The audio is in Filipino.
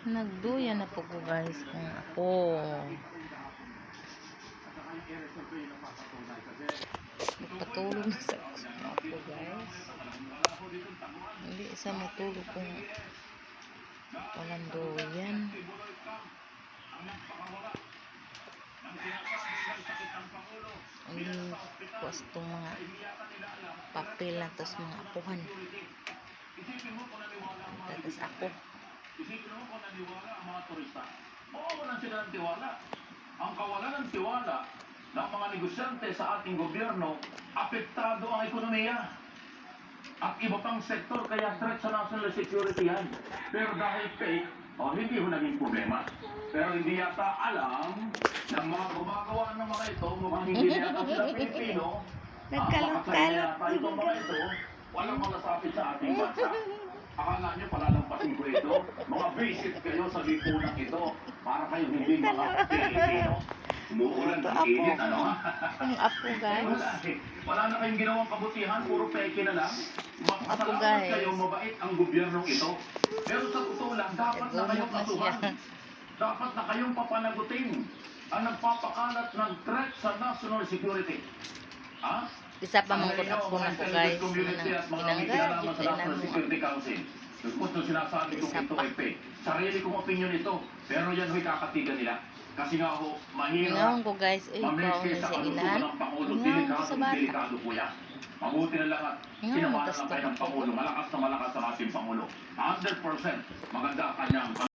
Nagduya na po ko guys kung ako. Magpatulog na sa ako guys. Hindi isa matulog kung walang duyan. Hindi kuwas itong mga papel na tos mga apuhan. Tapos ako. Isipin mo kung naniwala ang mga turista. Mawawalan sila ng tiwala. Ang kawalan ng tiwala ng mga negosyante sa ating gobyerno, apektado ang ekonomiya. At iba pang sektor, kaya threat sa national security yan. Pero dahil fake, hindi ho naging problema. Pero hindi yata alam ng mga gumagawa ng mga ito, mukhang hindi yata sila Pilipino. Nagkalot-kalot. Yata itong mga ito, walang malasapit sa ating bansa. Akala nyo palalampasin ko ito? Mga visit kayo sa lipunan ito para kayo hindi mga Pilipino. Umuulan ng init, ano? Ang apo guys. Wala na kayong ginawang kabutihan, puro peke na lang. Apo Masalamat guys. kayo, mabait ang gobyernong ito. Pero sa totoo lang, dapat na kayong kasuhan. Dapat na kayong papanagutin ang nagpapakalat ng threat sa national security. Ha? Isa pa mong ako na po guys. Inangga, Gusto sinasabi kong ito ay fake. Sarili kong opinion ito. Pero yan ho'y kakatigan nila. Kasi nga ho, mahirap. Inawang ko guys. Ay, ikaw Mameke na sa sa kalusugan ilan. ng Pangulo. Inawang ko sa bata. Delikado po yan. Mabuti na lang at sinamahan lang kayo ng Pangulo. Malakas na malakas ang ating Pangulo. 100% maganda kanyang